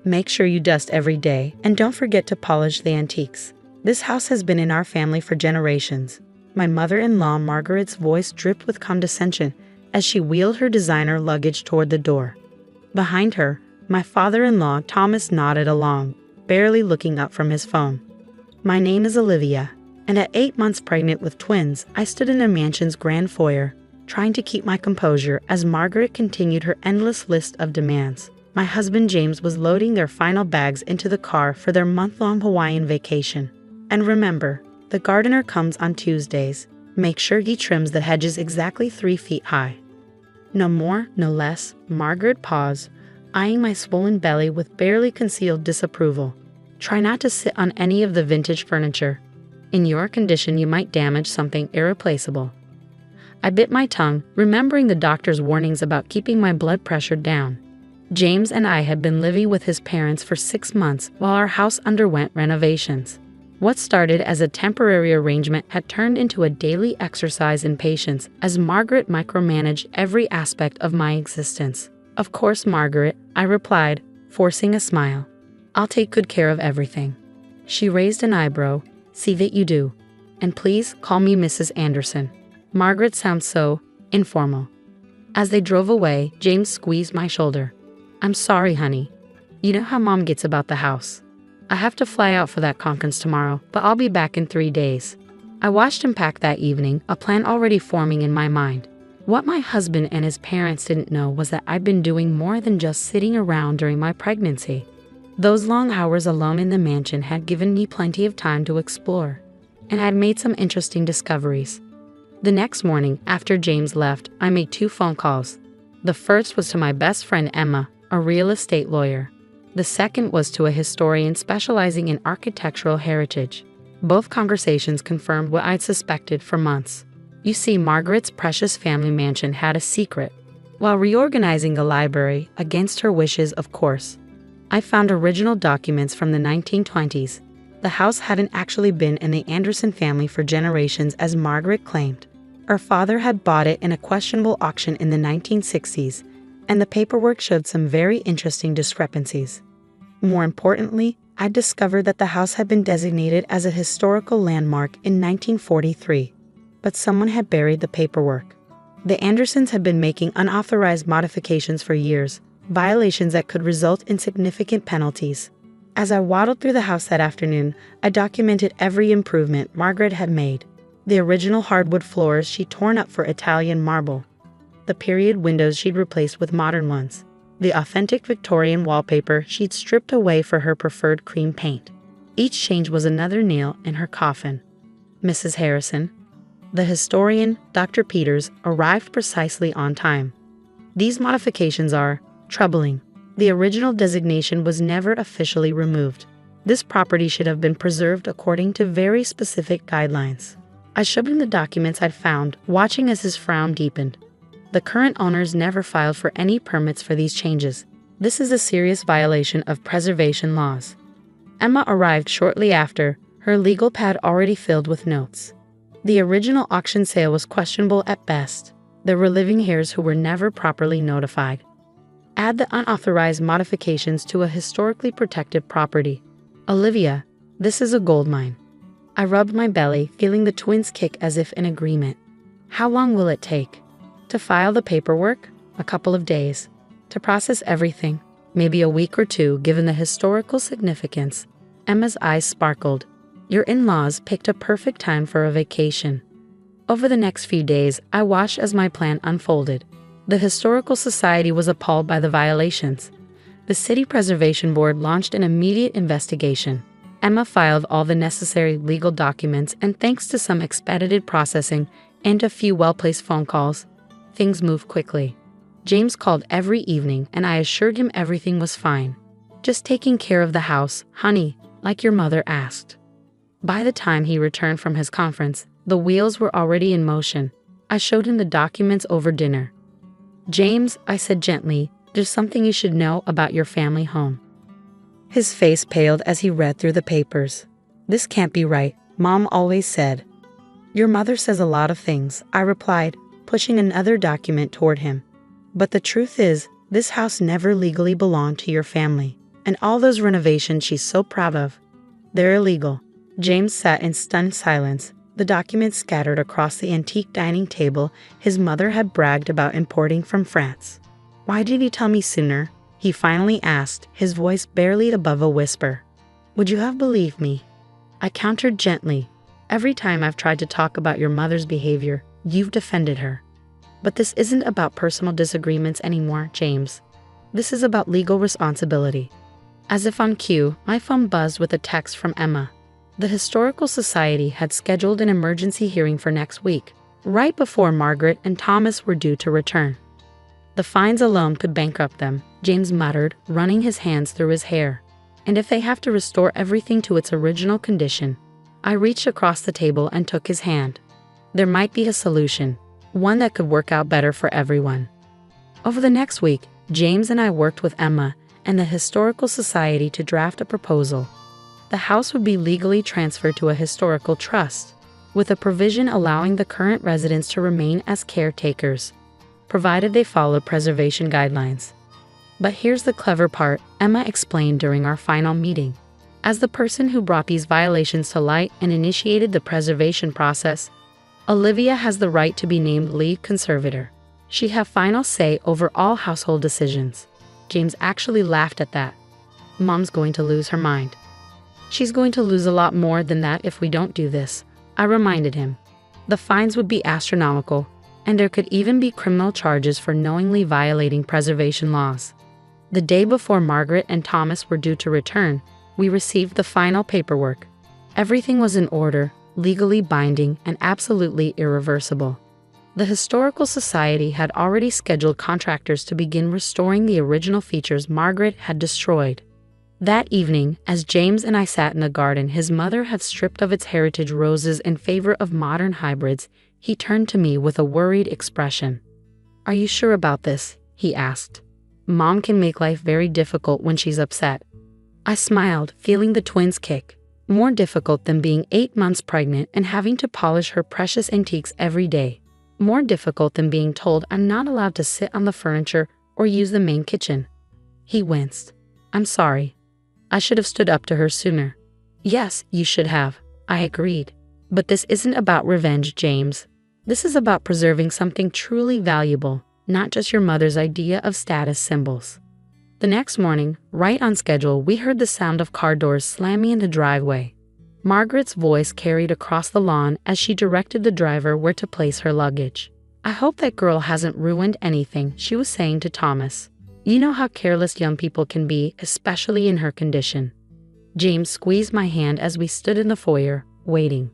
Make sure you dust every day and don't forget to polish the antiques. This house has been in our family for generations." My mother-in-law Margaret's voice dripped with condescension as she wheeled her designer luggage toward the door. Behind her, my father-in-law Thomas nodded along, barely looking up from his phone. "My name is Olivia, and at 8 months pregnant with twins, I stood in a mansion's grand foyer, trying to keep my composure as Margaret continued her endless list of demands. My husband James was loading their final bags into the car for their month-long Hawaiian vacation. And remember, the gardener comes on Tuesdays. Make sure he trims the hedges exactly 3 feet high." No more, no less, Margaret paused, eyeing my swollen belly with barely concealed disapproval. "Try not to sit on any of the vintage furniture. In your condition, you might damage something irreplaceable." I bit my tongue, remembering the doctor's warnings about keeping my blood pressure down. James and I had been living with his parents for 6 months while our house underwent renovations. What started as a temporary arrangement had turned into a daily exercise in patience as Margaret micromanaged every aspect of my existence. "Of course, Margaret," I replied, forcing a smile. "I'll take good care of everything." She raised an eyebrow. "See that you do. And please call me Mrs. Anderson. Margaret sounds so informal." As they drove away, James squeezed my shoulder. "I'm sorry, honey. You know how Mom gets about the house. I have to fly out for that conference tomorrow, but I'll be back in 3 days." I watched him pack that evening, a plan already forming in my mind. What my husband and his parents didn't know was that I'd been doing more than just sitting around during my pregnancy. Those long hours alone in the mansion had given me plenty of time to explore, and I'd made some interesting discoveries. The next morning, after James left, I made 2 phone calls. The first was to my best friend Emma, a real estate lawyer. The second was to a historian specializing in architectural heritage. Both conversations confirmed what I'd suspected for months. You see, Margaret's precious family mansion had a secret. While reorganizing the library, against her wishes of course, I found original documents from the 1920s. The house hadn't actually been in the Anderson family for generations as Margaret claimed. Her father had bought it in a questionable auction in the 1960s, and the paperwork showed some very interesting discrepancies. More importantly, I discovered that the house had been designated as a historical landmark in 1943, but someone had buried the paperwork. The Andersons had been making unauthorized modifications for years, violations that could result in significant penalties. As I waddled through the house that afternoon, I documented every improvement Margaret had made. The original hardwood floors she'd torn up for Italian marble. The period windows she'd replaced with modern ones. The authentic Victorian wallpaper she'd stripped away for her preferred cream paint. Each change was another nail in her coffin. Mrs. Harrison, the historian, Dr. Peters, arrived precisely on time. "These modifications are troubling. The original designation was never officially removed. This property should have been preserved according to very specific guidelines." I showed him the documents I'd found, watching as his frown deepened. "The current owners never filed for any permits for these changes. This is a serious violation of preservation laws." Emma arrived shortly after, her legal pad already filled with notes. The original auction sale was questionable at best. There were living heirs who were never properly notified. Add the unauthorized modifications to a historically protected property. "Olivia, this is a goldmine." I rubbed my belly, feeling the twins kick as if in agreement. "How long will it take?" "To file the paperwork? A couple of days. To process everything? Maybe a week or 2, given the historical significance." Emma's eyes sparkled. "Your in-laws picked a perfect time for a vacation." Over the next few days, I watched as my plan unfolded. The Historical Society was appalled by the violations. The City Preservation Board launched an immediate investigation. Emma filed all the necessary legal documents, and thanks to some expedited processing and a few well-placed phone calls, things moved quickly. James called every evening, and I assured him everything was fine. "Just taking care of the house, honey, like your mother asked." By the time he returned from his conference, the wheels were already in motion. I showed him the documents over dinner. "James," I said gently, "there's something you should know about your family home." His face paled as he read through the papers. "This can't be right, Mom always said." "Your mother says a lot of things," I replied, pushing another document toward him. "But the truth is, this house never legally belonged to your family. And all those renovations she's so proud of. They're illegal. James sat in stunned silence, the documents scattered across the antique dining table his mother had bragged about importing from France. Why did you tell me sooner? He finally asked, his voice barely above a whisper. Would you have believed me? I countered gently. Every time I've tried to talk about your mother's behavior, you've defended her. But this isn't about personal disagreements anymore, James. This is about legal responsibility. As if on cue, my phone buzzed with a text from Emma. The Historical Society had scheduled an emergency hearing for next week, right before Margaret and Thomas were due to return. The fines alone could bankrupt them, James muttered, running his hands through his hair. And if they have to restore everything to its original condition. I reached across the table and took his hand. There might be a solution, one that could work out better for everyone. Over the next week, James and I worked with Emma and the Historical Society to draft a proposal. The house would be legally transferred to a historical trust, with a provision allowing the current residents to remain as caretakers, provided they follow preservation guidelines. But here's the clever part, Emma explained during our final meeting. As the person who brought these violations to light and initiated the preservation process, Olivia has the right to be named lead conservator. She has final say over all household decisions. James actually laughed at that. Mom's going to lose her mind. She's going to lose a lot more than that if we don't do this, I reminded him. The fines would be astronomical, and there could even be criminal charges for knowingly violating preservation laws. The day before Margaret and Thomas were due to return, we received the final paperwork. Everything was in order, legally binding, and absolutely irreversible. The Historical Society had already scheduled contractors to begin restoring the original features Margaret had destroyed. That evening, as James and I sat in the garden his mother had stripped of its heritage roses in favor of modern hybrids, he turned to me with a worried expression. Are you sure about this? He asked. Mom can make life very difficult when she's upset. I smiled, feeling the twins' kick. More difficult than being 8 months pregnant and having to polish her precious antiques every day. More difficult than being told I'm not allowed to sit on the furniture or use the main kitchen. He winced. I'm sorry. I should have stood up to her sooner. Yes, you should have. I agreed. But this isn't about revenge, James. This is about preserving something truly valuable, not just your mother's idea of status symbols. The next morning, right on schedule, we heard the sound of car doors slamming in the driveway. Margaret's voice carried across the lawn as she directed the driver where to place her luggage. I hope that girl hasn't ruined anything, she was saying to Thomas. You know how careless young people can be, especially in her condition. James squeezed my hand as we stood in the foyer, waiting.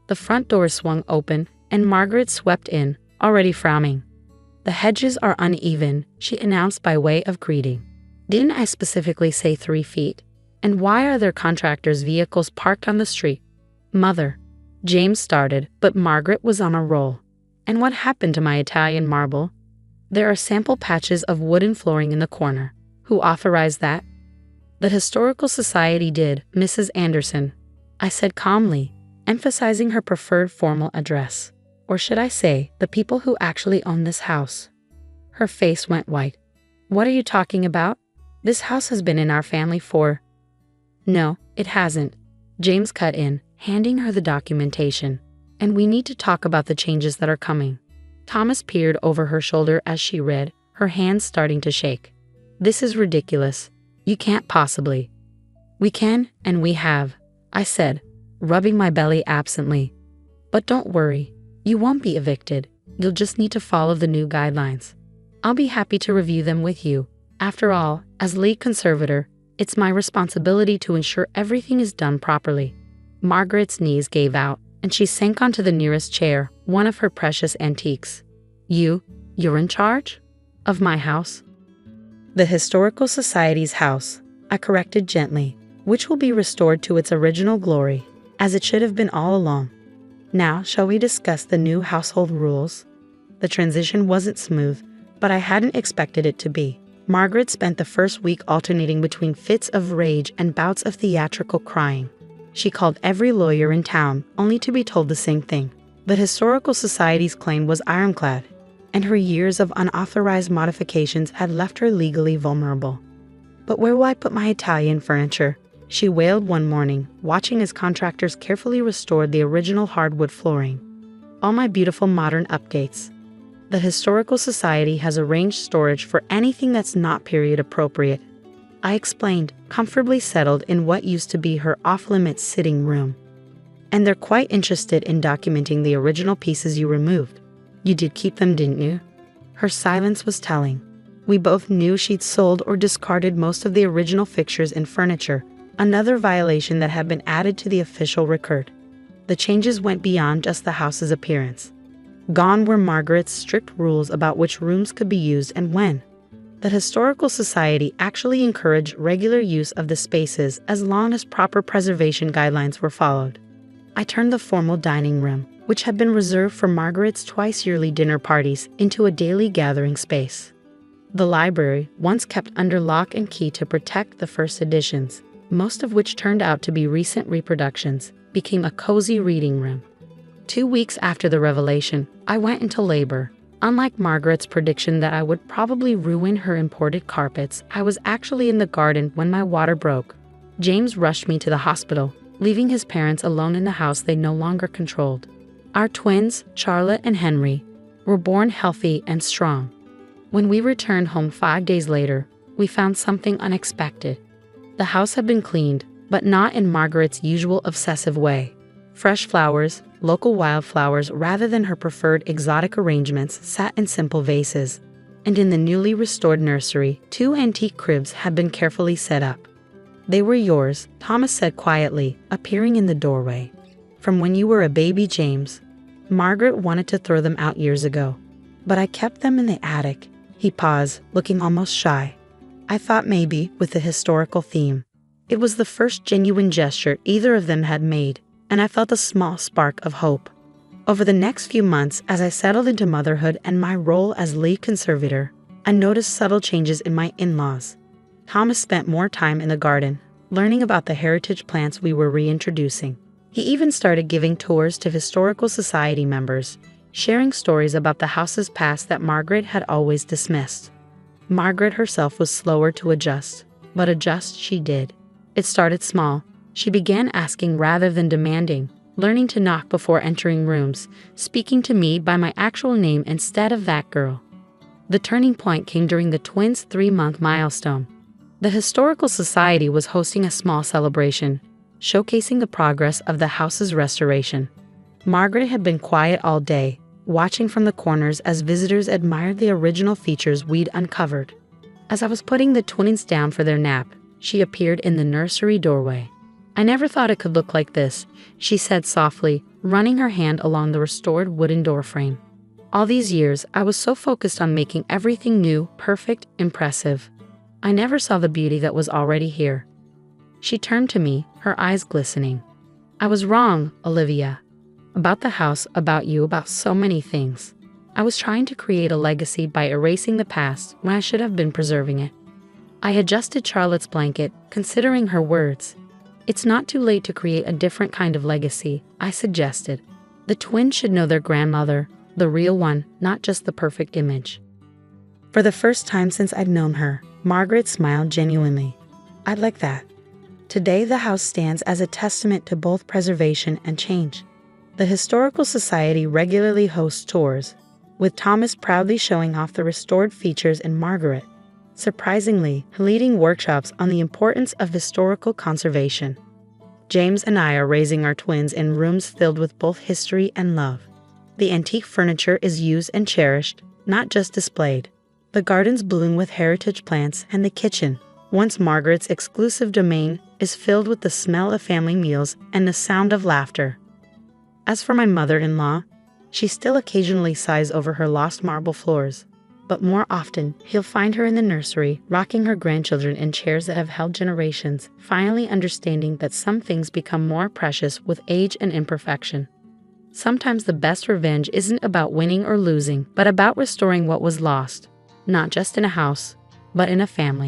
The front door swung open, and Margaret swept in, already frowning. The hedges are uneven, she announced by way of greeting. Didn't I specifically say 3 feet? And why are there contractors' vehicles parked on the street? Mother. James started, but Margaret was on a roll. And what happened to my Italian marble? There are sample patches of wooden flooring in the corner. Who authorized that? The Historical Society did, Mrs. Anderson. I said calmly, emphasizing her preferred formal address. Or should I say, the people who actually own this house. Her face went white. What are you talking about? This house has been in our family for... No, it hasn't. James cut in, handing her the documentation. And we need to talk about the changes that are coming. Thomas peered over her shoulder as she read, her hands starting to shake. This is ridiculous. You can't possibly. We can, and we have, I said, rubbing my belly absently. But don't worry. You won't be evicted. You'll just need to follow the new guidelines. I'll be happy to review them with you. After all, as lead conservator, it's my responsibility to ensure everything is done properly. Margaret's knees gave out, and she sank onto the nearest chair, one of her precious antiques. You're in charge? Of my house? The Historical Society's house, I corrected gently, which will be restored to its original glory, as it should have been all along. Now, shall we discuss the new household rules? The transition wasn't smooth, but I hadn't expected it to be. Margaret spent the first week alternating between fits of rage and bouts of theatrical crying. She called every lawyer in town, only to be told the same thing. The Historical Society's claim was ironclad, and her years of unauthorized modifications had left her legally vulnerable. But where will I put my Italian furniture? She wailed one morning, watching as contractors carefully restored the original hardwood flooring. All my beautiful modern updates. The Historical Society has arranged storage for anything that's not period appropriate, I explained, comfortably settled in what used to be her off-limits sitting room. And they're quite interested in documenting the original pieces you removed. You did keep them, didn't you? Her silence was telling. We both knew she'd sold or discarded most of the original fixtures and furniture, another violation that had been added to the official record. The changes went beyond just the house's appearance. Gone were Margaret's strict rules about which rooms could be used and when. The Historical Society actually encouraged regular use of the spaces as long as proper preservation guidelines were followed. I turned the formal dining room, which had been reserved for Margaret's twice-yearly dinner parties, into a daily gathering space. The library, once kept under lock and key to protect the first editions, most of which turned out to be recent reproductions, became a cozy reading room. 2 weeks after the revelation, I went into labor. Unlike Margaret's prediction that I would probably ruin her imported carpets, I was actually in the garden when my water broke. James rushed me to the hospital, leaving his parents alone in the house they no longer controlled. Our twins, Charlotte and Henry, were born healthy and strong. When we returned home 5 days later, we found something unexpected. The house had been cleaned, but not in Margaret's usual obsessive way. Fresh flowers, local wildflowers rather than her preferred exotic arrangements, sat in simple vases. And in the newly restored nursery, 2 antique cribs had been carefully set up. "They were yours," Thomas said quietly, appearing in the doorway. "From when you were a baby, James. Margaret wanted to throw them out years ago, but I kept them in the attic." He paused, looking almost shy. I thought maybe, with the historical theme, it was the first genuine gesture either of them had made, and I felt a small spark of hope. Over the next few months, as I settled into motherhood and my role as lead conservator, I noticed subtle changes in my in-laws. Thomas spent more time in the garden, learning about the heritage plants we were reintroducing. He even started giving tours to Historical Society members, sharing stories about the house's past that Margaret had always dismissed. Margaret herself was slower to adjust, but adjust she did. It started small. She began asking rather than demanding, learning to knock before entering rooms, speaking to me by my actual name instead of "that girl." The turning point came during the twins' 3-month milestone. The Historical Society was hosting a small celebration, showcasing the progress of the house's restoration. Margaret had been quiet all day, watching from the corners as visitors admired the original features we'd uncovered. As I was putting the twins down for their nap, she appeared in the nursery doorway. "I never thought it could look like this," she said softly, running her hand along the restored wooden doorframe. "All these years, I was so focused on making everything new, perfect, impressive. I never saw the beauty that was already here." She turned to me, her eyes glistening. "I was wrong, Olivia. About the house, about you, about so many things. I was trying to create a legacy by erasing the past when I should have been preserving it." I adjusted Charlotte's blanket, considering her words. "It's not too late to create a different kind of legacy," I suggested. "The twins should know their grandmother, the real one, not just the perfect image." For the first time since I'd known her, Margaret smiled genuinely. "I'd like that." Today, the house stands as a testament to both preservation and change. The Historical Society regularly hosts tours, with Thomas proudly showing off the restored features and Margaret, surprisingly, leading workshops on the importance of historical conservation. James and I are raising our twins in rooms filled with both history and love. The antique furniture is used and cherished, not just displayed. The gardens bloom with heritage plants, and the kitchen, once Margaret's exclusive domain, is filled with the smell of family meals and the sound of laughter. As for my mother-in-law, she still occasionally sighs over her lost marble floors. But more often, he'll find her in the nursery, rocking her grandchildren in chairs that have held generations, finally understanding that some things become more precious with age and imperfection. Sometimes the best revenge isn't about winning or losing, but about restoring what was lost, not just in a house, but in a family.